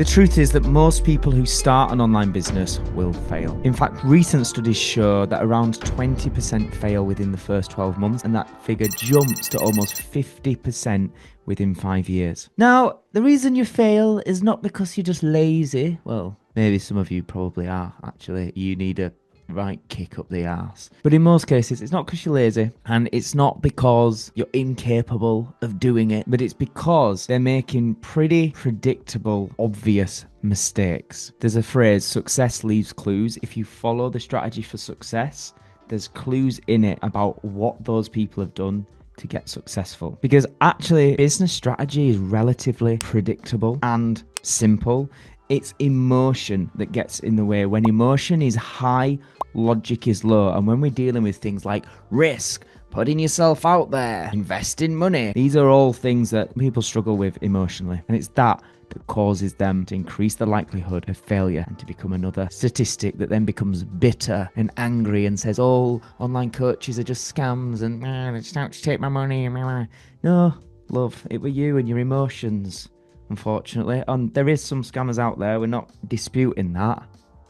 The truth is that most people who start an online business will fail. In fact, recent studies show that around 20% fail within the first 12 months, and that figure jumps to almost 50% within 5 years. Now, the reason you fail is not because you're just lazy. Well, maybe some of you probably are, actually. You need a right kick up the arse. But in most cases, it's not because you're lazy, and it's not because you're incapable of doing it, but it's because they're making pretty predictable, obvious mistakes. There's a phrase, success leaves clues. If you follow the strategy for success, there's clues in it about what those people have done to get successful. Because actually, business strategy is relatively predictable and simple. It's emotion that gets in the way. When emotion is high, logic is low. And when we're dealing with things like risk, putting yourself out there, investing money, these are all things that people struggle with emotionally. And it's that causes them to increase the likelihood of failure and to become another statistic that then becomes bitter and angry and says, oh, online coaches are just scams and they're just out to take my money. No, love, it were you and your emotions. Unfortunately, and there is some scammers out there, we're not disputing that,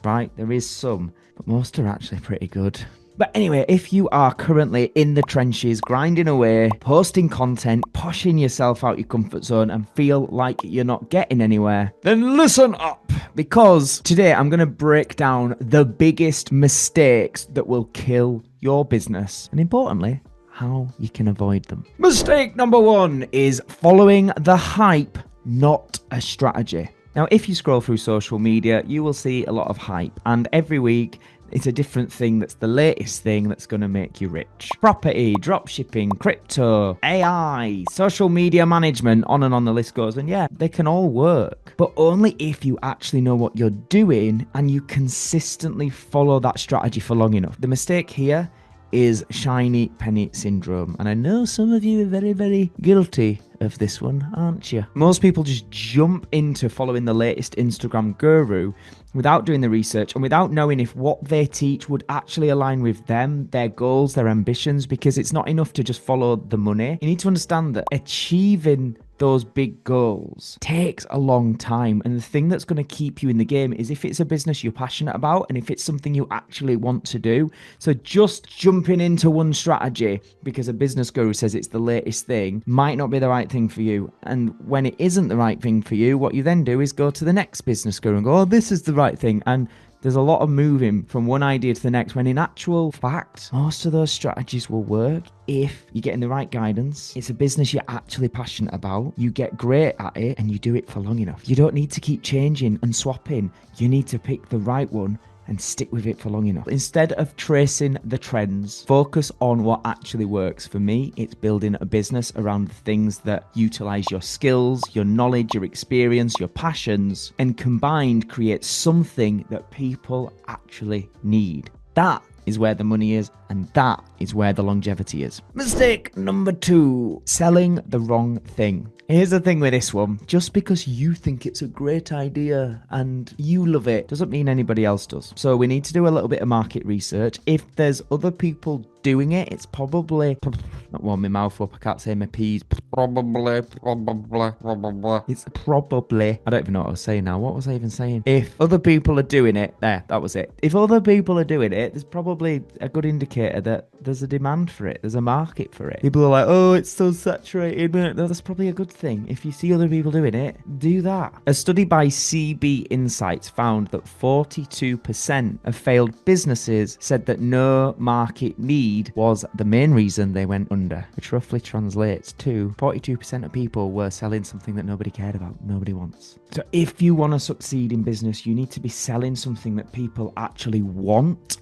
right? There is some, but most are actually pretty good. But anyway, if you are currently in the trenches, grinding away, posting content, pushing yourself out your comfort zone and feel like you're not getting anywhere, then listen up, because today I'm going to break down the biggest mistakes that will kill your business, and importantly, how you can avoid them. Mistake number 1 is following the hype, not a strategy. Now, if you scroll through social media, you will see a lot of hype, and every week it's a different thing that's the latest thing that's going to make you rich. Property, dropshipping, crypto, AI, social media management, on and on the list goes. And yeah, they can all work, but only if you actually know what you're doing and you consistently follow that strategy for long enough. The mistake here is shiny penny syndrome. And I know some of you are very, very guilty of this one, aren't you? Most people just jump into following the latest Instagram guru without doing the research and without knowing if what they teach would actually align with them, their goals, their ambitions, because it's not enough to just follow the money. You need to understand that achieving those big goals takes a long time, and the thing that's going to keep you in the game is if it's a business you're passionate about and if it's something you actually want to do. So just jumping into one strategy because a business guru says it's the latest thing might not be the right thing for you, and when it isn't the right thing for you, what you then do is go to the next business guru and go, oh, this is the right thing. And there's a lot of moving from one idea to the next, when in actual fact, most of those strategies will work if you're getting the right guidance. It's a business you're actually passionate about. You get great at it and you do it for long enough. You don't need to keep changing and swapping. You need to pick the right one and stick with it for long enough. Instead of tracing the trends, focus on what actually works. For me, it's building a business around the things that utilize your skills, your knowledge, your experience, your passions, and combined create something that people actually need. That is where the money is, and that is where the longevity is. Mistake number 2, selling the wrong thing. Here's the thing with this one. Just because you think it's a great idea and you love it doesn't mean anybody else does. So we need to do a little bit of market research. If there's other people doing it, it's probably, not warm my mouth up, I can't say my P's, probably, it's probably, I don't even know what I was saying now. What was I even saying? If other people are doing it, there, that was it. If other people are doing it, there's probably a good indicator that there's a demand for it. There's a market for it. People are like, oh, it's so saturated. No, that's probably a good thing. If you see other people doing it, do that. A study by CB Insights found that 42% of failed businesses said that no market need was the main reason they went under, which roughly translates to 42% of people were selling something that nobody cared about, nobody wants. So if you want to succeed in business, you need to be selling something that people actually want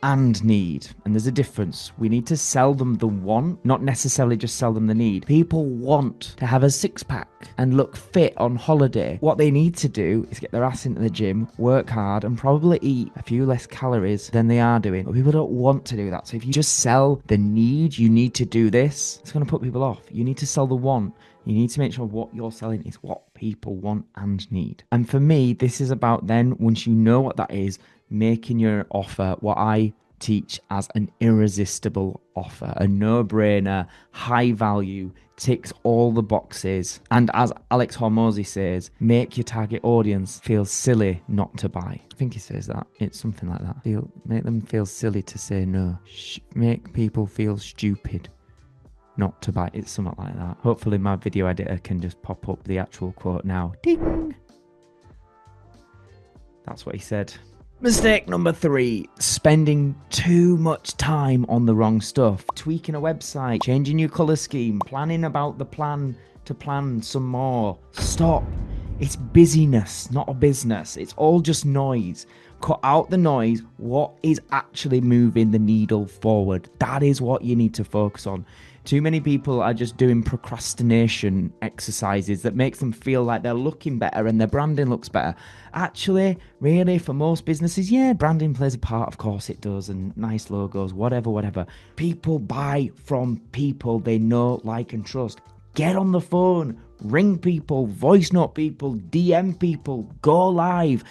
and need. And there's a difference. We need to sell them the want, not necessarily just sell them the need. People want to have a six-pack and look fit on holiday. What they need to do is get their ass into the gym, work hard, and probably eat a few less calories than they are doing. But people don't want to do that. So if you just sell the need, you need to do this, it's going to put people off. You need to sell the want. You need to make sure what you're selling is what people want and need. And for me, this is about then, once you know what that is, making your offer what I teach as an irresistible offer, a no-brainer, high value, ticks all the boxes. And as Alex Hormozi says, make your target audience feel silly not to buy. I think he says that. It's something like that. Make them feel silly to say no. Make people feel stupid not to buy. It's something like that. Hopefully my video editor can just pop up the actual quote now. Ding! That's what he said. Mistake number 3, spending too much time on the wrong stuff. Tweaking a website, changing your color scheme, planning about the plan to plan some more. Stop. It's busyness, not a business. It's all just noise. Cut out the noise. What is actually moving the needle forward? That is what you need to focus on. Too many people are just doing procrastination exercises that makes them feel like they're looking better and their branding looks better. Actually, really, for most businesses, yeah, branding plays a part, of course it does, and nice logos, whatever. People buy from people they know, like, and trust. Get on the phone, ring people, voice note people, DM people, go live.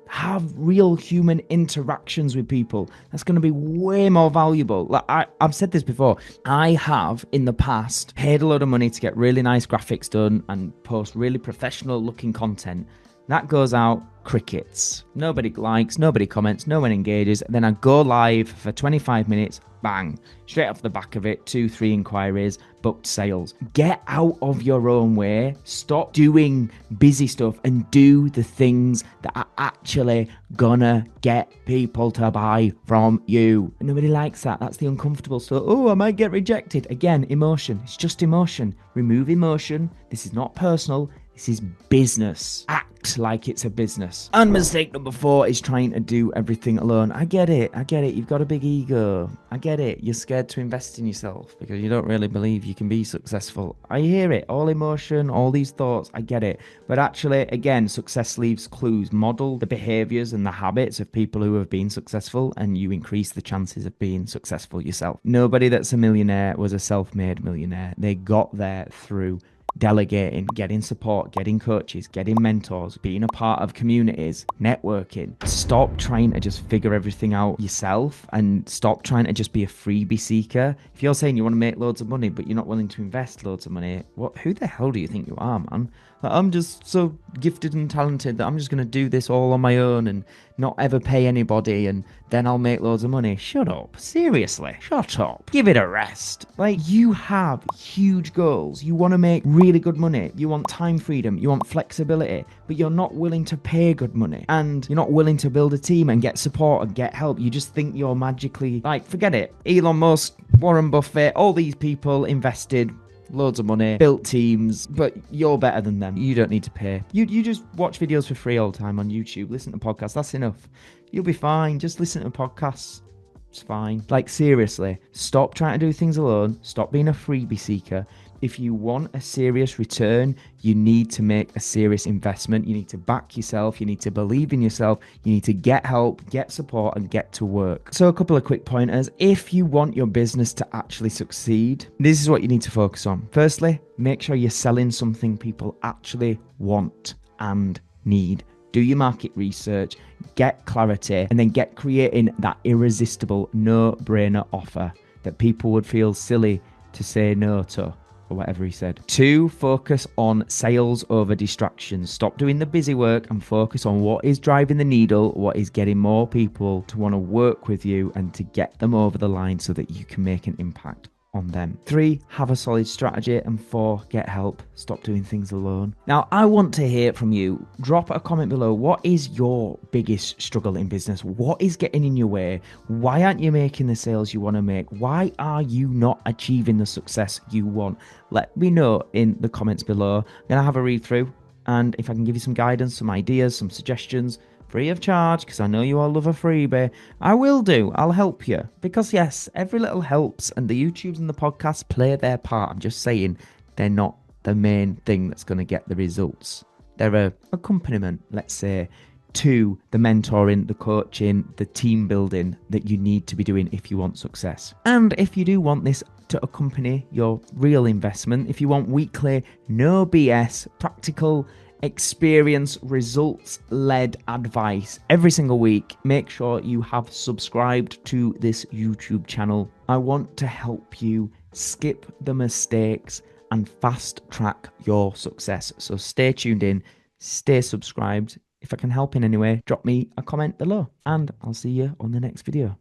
Have real human interactions with people. That's going to be way more valuable. Like I've said this before. I have in the past paid a lot of money to get really nice graphics done and post really professional looking content. That goes out, crickets. Nobody likes, nobody comments, no one engages. Then I go live for 25 minutes, bang. Straight off the back of it, 2-3 inquiries, booked sales. Get out of your own way. Stop doing busy stuff and do the things that are actually gonna get people to buy from you. Nobody likes that. That's the uncomfortable stuff. Oh, I might get rejected. Again, emotion. It's just emotion. Remove emotion. This is not personal. This is business. Act like it's a business. And mistake number 4 is trying to do everything alone. I get it. You've got a big ego. I get it. You're scared to invest in yourself because you don't really believe you can be successful. I hear it. All emotion, all these thoughts. I get it. But actually, again, success leaves clues. Model the behaviors and the habits of people who have been successful and you increase the chances of being successful yourself. Nobody that's a millionaire was a self-made millionaire. They got there through delegating, getting support, getting coaches, getting mentors, being a part of communities, networking. Stop trying to just figure everything out yourself and stop trying to just be a freebie seeker. If you're saying you want to make loads of money but you're not willing to invest loads of money, who the hell do you think you are, man? Like, I'm just so gifted and talented that I'm just going to do this all on my own and not ever pay anybody and then I'll make loads of money. Shut up. Seriously. Shut up. Give it a rest. Like, you have huge goals. You want to make really good money. You want time freedom. You want flexibility, but you're not willing to pay good money and you're not willing to build a team and get support and get help. You just think you're magically, like, forget it. Elon Musk, Warren Buffett, all these people invested loads of money, built teams, but you're better than them. You don't need to pay. You just watch videos for free all the time on YouTube, listen to podcasts, that's enough. You'll be fine. Just listen to podcasts. It's fine. Like, seriously, stop trying to do things alone. Stop being a freebie seeker. If you want a serious return, you need to make a serious investment. You need to back yourself. You need to believe in yourself. You need to get help, get support, and get to work. So a couple of quick pointers. If you want your business to actually succeed, this is what you need to focus on. Firstly, make sure you're selling something people actually want and need. Do your market research, get clarity, and then get creating that irresistible no-brainer offer that people would feel silly to say no to. Or whatever he said. 2, focus on sales over distractions. Stop doing the busy work and focus on what is driving the needle, what is getting more people to want to work with you and to get them over the line so that you can make an impact on them. 3, have a solid strategy. And 4, get help. Stop doing things alone. Now, I want to hear from you. Drop a comment below. What is your biggest struggle in business? What is getting in your way? Why aren't you making the sales you want to make? Why are you not achieving the success you want? Let me know in the comments below. I'm going to have a read through, and if I can give you some guidance, some ideas, some suggestions, free of charge, because I know you all love a freebie, I will do. I'll help you. Because yes, every little helps, and the YouTubes and the podcasts play their part. I'm just saying they're not the main thing that's going to get the results. They're a accompaniment, let's say, to the mentoring, the coaching, the team building that you need to be doing if you want success. And if you do want this to accompany your real investment, if you want weekly, no BS, practical experience results-led advice every single week, make sure you have subscribed to this YouTube channel. I want to help you skip the mistakes and fast track your success. So stay tuned in, stay subscribed. If I can help in any way, drop me a comment below, and I'll see you on the next video.